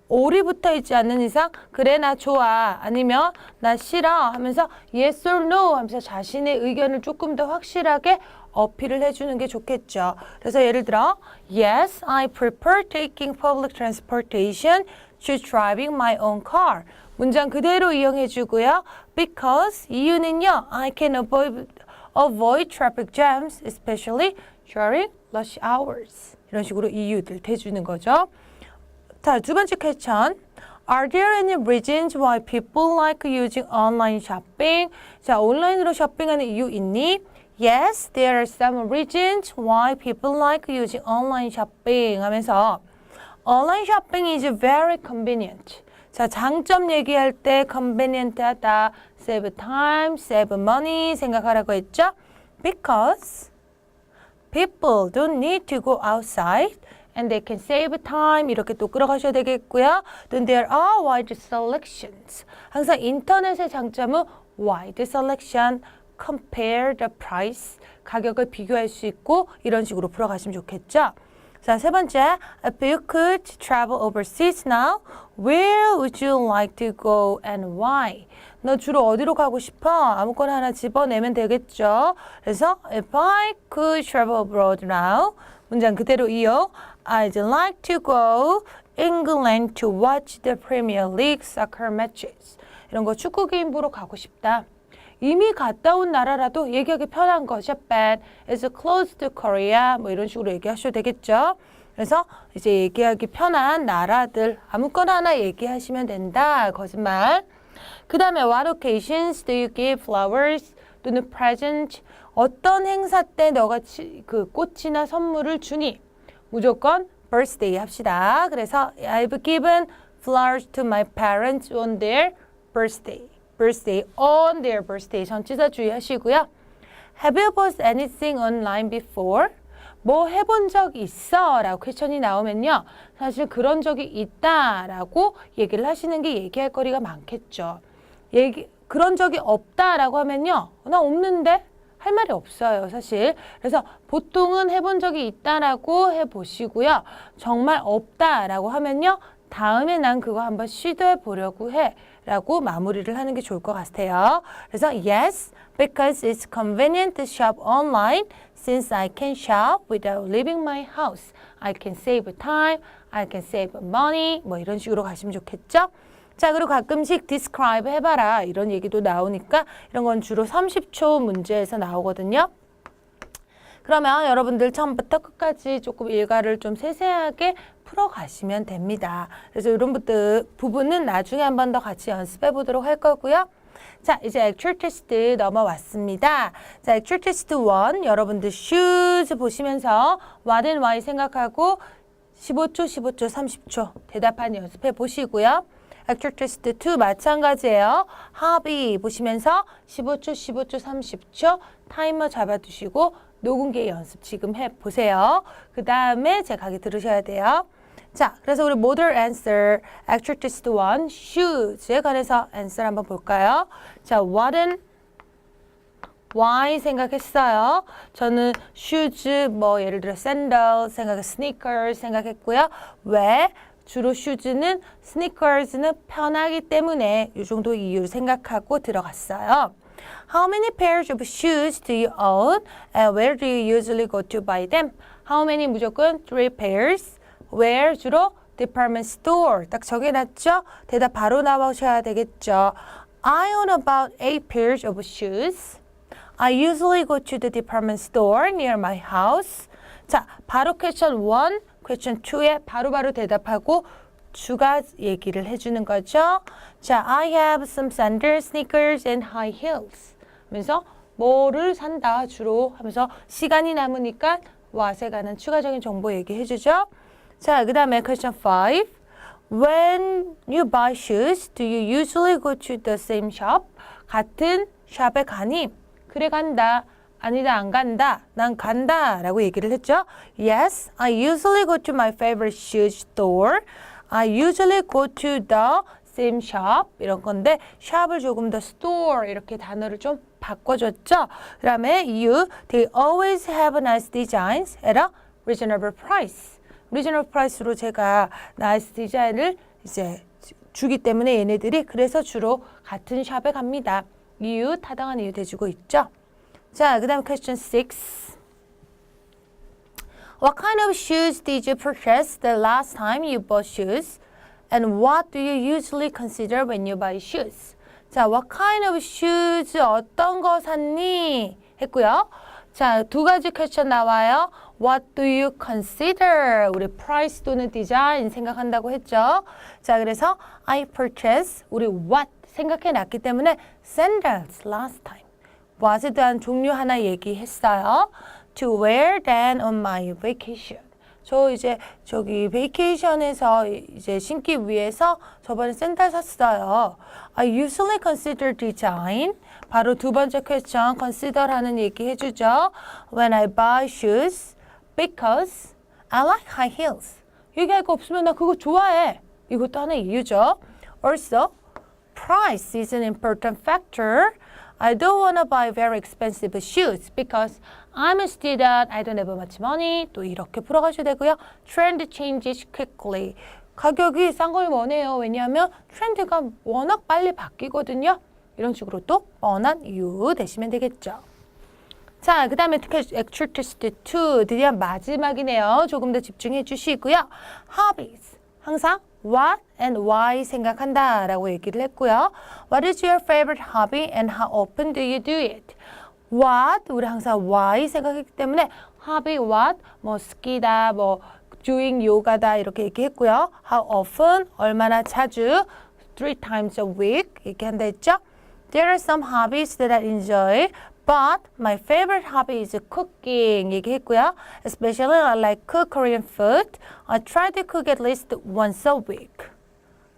올이 붙어 있지 않는 이상 그래 나 좋아 아니면 나 싫어 하면서 yes or no 하면서 자신의 의견을 조금 더 확실하게 어필을 해주는 게 좋겠죠. 그래서 예를 들어 yes, I prefer taking public transportation to driving my own car. 문장 그대로 이용해주고요. Because 이유는요. I can avoid traffic jams, especially during rush hours. 이런 식으로 이유들 대주는 거죠. 자, 두 번째 퀘스천. Are there any reasons why people like using online shopping? 자, 온라인으로 쇼핑하는 이유 있니? Yes, there are some reasons why people like using online shopping 하면서 online shopping is very convenient. 자, 장점 얘기할 때 convenient하다, save time, save money 생각하라고 했죠? Because people don't need to go outside. And they can save time. 이렇게 또 끌어가셔야 되겠고요. Then there are wide selections. 항상 인터넷의 장점은 wide selection, compare the price. 가격을 비교할 수 있고 이런 식으로 풀어가시면 좋겠죠. 자, 세 번째. If you could travel overseas now, where would you like to go and why? 너 주로 어디로 가고 싶어? 아무거나 하나 집어내면 되겠죠. 그래서 If I could travel abroad now, 문장 그대로 이어. I'd like to go England to watch the Premier League soccer matches. 이런 거 축구 게임 보러 가고 싶다. 이미 갔다 온 나라라도 얘기하기 편한 거. Japan is close to Korea. 뭐 이런 식으로 얘기하셔도 되겠죠. 그래서 이제 얘기하기 편한 나라들 아무거나 하나 얘기하시면 된다. 거짓말. 그 다음에 what occasions do you give flowers 또는 present? 어떤 행사 때 너가 그 꽃이나 선물을 주니? 무조건 birthday 합시다. 그래서 I've given flowers to my parents on their birthday. birthday, on their birthday. 전치사 주의하시고요. Have you bought anything online before? 뭐 해본 적 있어? 라고 퀘스천이 나오면요. 사실 그런 적이 있다 라고 얘기를 하시는 게 얘기할 거리가 많겠죠. 그런 적이 없다 라고 하면요. 나 없는데? 할 말이 없어요, 사실. 그래서 보통은 해본 적이 있다라고 해보시고요. 정말 없다라고 하면요. 다음에 난 그거 한번 시도해 보려고 해 라고 마무리를 하는 게 좋을 것 같아요. 그래서 yes, because it's convenient to shop online since I can shop without leaving my house. I can save time, I can save money. 뭐 이런 식으로 가시면 좋겠죠? 자, 그리고 가끔씩 describe 해봐라 이런 얘기도 나오니까 이런 건 주로 30초 문제에서 나오거든요. 그러면 여러분들 처음부터 끝까지 조금 일과를 좀 세세하게 풀어가시면 됩니다. 그래서 이런 부분은 나중에 한 번 더 같이 연습해 보도록 할 거고요. 자, 이제 actual test 넘어왔습니다. 자, actual test 1 여러분들 shoes 보시면서 what and why 생각하고 15초, 30초 대답하는 연습해 보시고요. 액티비티 2 마찬가지예요. hobby 보시면서 15초, 15초, 30초 타이머 잡아두시고 녹음기 연습 지금 해보세요. 그 다음에 제 강의 들으셔야 돼요. 자, 그래서 우리 model answer, activity 1, shoes에 관해서 answer 한번 볼까요? 자, what은 why 생각했어요. 저는 shoes, 뭐 예를 들어 sandal sneakers 생각했고요. 왜? 주로 shoes는 sneakers는 편하기 때문에 이 정도 이유를 생각하고 들어갔어요. How many pairs of shoes do you own? And where do you usually go to buy them? How many 무조건 3 pairs. Where 주로 department store. 딱 정해놨죠? 대답 바로 나오셔야 되겠죠. I own about 8 pairs of shoes. I usually go to the department store near my house. 자, 바로 question 1, question 2에 바로바로 대답하고 주가 얘기를 해주는 거죠. 자, I have some sandals, sneakers, and high heels. 하면서 뭐를 산다 주로 하면서 시간이 남으니까 what에 관한 추가적인 정보 얘기해주죠. 자, 그 다음에 question 5. When you buy shoes, do you usually go to the same shop? 같은 샵에 가니? 그래 간다. 아니다 안 간다. 난 간다 라고 얘기를 했죠. Yes, I usually go to my favorite shoe store. I usually go to the same shop. 이런 건데 샵을 조금 더 store 이렇게 단어를 좀 바꿔줬죠. 그 다음에 you, they always have nice designs at a reasonable price. reasonable price로 제가 nice design을 이제 주기 때문에 얘네들이 그래서 주로 같은 샵에 갑니다. 이유, 타당한 이유 대주고 있죠. 자, 그 다음 question 6. What kind of shoes did you purchase the last time you bought shoes? And what do you usually consider when you buy shoes? 자, what kind of shoes, 어떤 거 샀니? 했고요. 자, 두 가지 퀘스천 나와요. What do you consider? 우리 price 또는 design 생각한다고 했죠. 자, 그래서 I purchased, 우리 what 생각해 놨기 때문에 sandals last time. what에 대한 종류 하나 얘기했어요. To wear then on my vacation. 저 이제 저기 베이케이션에서 이제 신기 위해서 저번에 샌들 샀어요. I usually consider design. 바로 두 번째 퀘스천 consider라는 얘기 해주죠. When I buy shoes because I like high heels. 얘기할 거 없으면 나 그거 좋아해. 이것도 하나의 이유죠. Also, price is an important factor. I don't want to buy very expensive shoes because I'm a student. I don't have much money. 또 이렇게 풀어가셔도 되고요. Trend changes quickly. 가격이 싼 걸 원해요. 왜냐하면 트렌드가 워낙 빨리 바뀌거든요. 이런 식으로 또 뻔한 이유 되시면 되겠죠. 자, 그 다음에 Actual Test 2 드디어 마지막이네요. 조금 더 집중해 주시고요. Hobbies. 항상 what and why 생각한다 라고 얘기를 했고요. What is your favorite hobby and how often do you do it? What, 우리 항상 why 생각했기 때문에 hobby what, 뭐 스키다, 뭐 doing yoga다 이렇게 얘기했고요. How often, 얼마나 자주, 3 times a week 얘기한다 했죠. There are some hobbies that I enjoy, but my favorite hobby is cooking 얘기했고요. Especially I like cook Korean food. I try to cook at least once a week.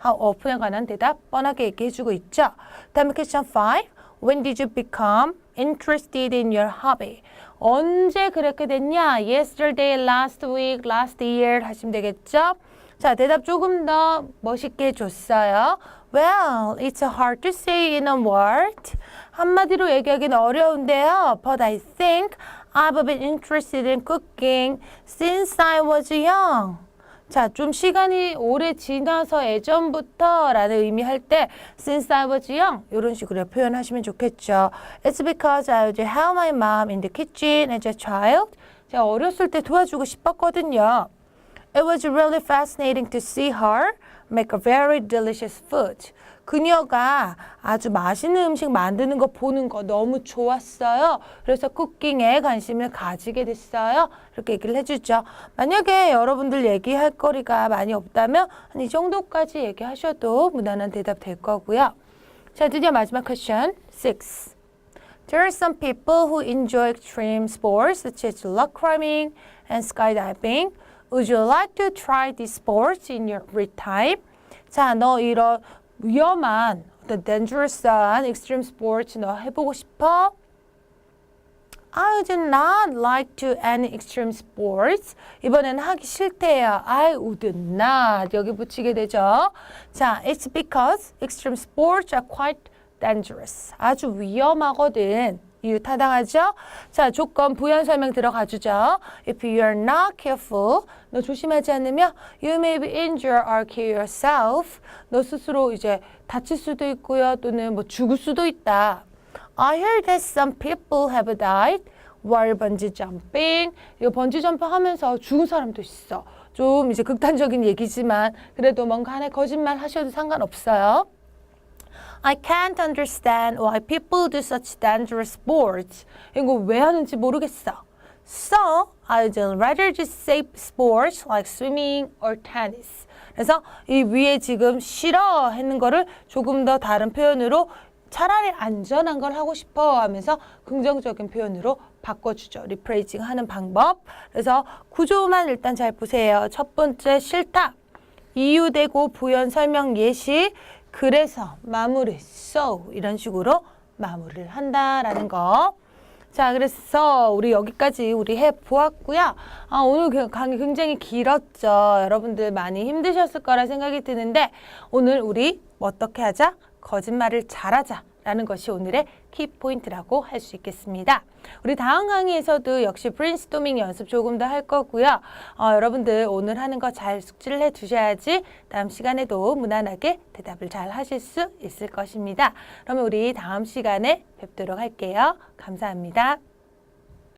How often에 관한 대답 뻔하게 얘기해주고 있죠. 다음에 question 5. When did you become interested in your hobby? 언제 그렇게 됐냐? Yesterday, last week, last year 하시면 되겠죠. 자, 대답 조금 더 멋있게 줬어요. Well, it's hard to say in a word. 한마디로 얘기하기는 어려운데요. But I think I've been interested in cooking since I was young. 자, 좀 시간이 오래 지나서 예전부터 라는 의미할 때 since I was young 이런 식으로 표현하시면 좋겠죠. It's because I would help my mom in the kitchen as a child. 제가 어렸을 때 도와주고 싶었거든요. It was really fascinating to see her make a very delicious food. 그녀가 아주 맛있는 음식 만드는 거 보는 거 너무 좋았어요. 그래서 쿠킹에 관심을 가지게 됐어요. 이렇게 얘기를 해주죠. 만약에 여러분들 얘기할 거리가 많이 없다면 한 이 정도까지 얘기하셔도 무난한 대답 될 거고요. 자, 드디어 마지막 퀘스천 6. There are some people who enjoy extreme sports such as rock climbing and skydiving. Would you like to try these sports in your free time? 자, 너 이런 위험한 어떤 dangerous한 extreme sports 너 해보고 싶어? I would not like to any extreme sports. 이번에는 하기 싫대요. I would not. 여기 붙이게 되죠. 자, it's because extreme sports are quite dangerous. 아주 위험하거든. 이유 타당하죠? 자, 조건 부연 설명 들어가 주죠. If you are not careful, 너 조심하지 않으면 you may be injured or kill yourself. 너 스스로 이제 다칠 수도 있고요. 또는 뭐 죽을 수도 있다. I heard that some people have died while bungee jumping. 이거 번지 점프 하면서 죽은 사람도 있어. 좀 이제 극단적인 얘기지만 그래도 뭔가 하나의 거짓말 하셔도 상관없어요. I can't understand why people do such dangerous sports. 이거 왜 하는지 모르겠어. So, I'd rather do safe sports like swimming or tennis. 그래서 이 위에 지금 싫어 하는 거를 조금 더 다른 표현으로 차라리 안전한 걸 하고 싶어 하면서 긍정적인 표현으로 바꿔주죠. 리프레이징 하는 방법. 그래서 구조만 일단 잘 보세요. 첫 번째 싫다. 이유 대고 부연 설명 예시. 그래서 마무리 so 이런 식으로 마무리를 한다라는 거. 자, 그래서 우리 여기까지 우리 해보았고요. 오늘 강의 굉장히 길었죠. 여러분들 많이 힘드셨을 거라 생각이 드는데 오늘 우리 어떻게 하자? 거짓말을 잘하자 라는 것이 오늘의 키포인트라고 할 수 있겠습니다. 우리 다음 강의에서도 역시 브레인스토밍 연습 조금 더 할 거고요. 여러분들 오늘 하는 거 잘 숙지를 해 두셔야지 다음 시간에도 무난하게 대답을 잘 하실 수 있을 것입니다. 그러면 우리 다음 시간에 뵙도록 할게요. 감사합니다.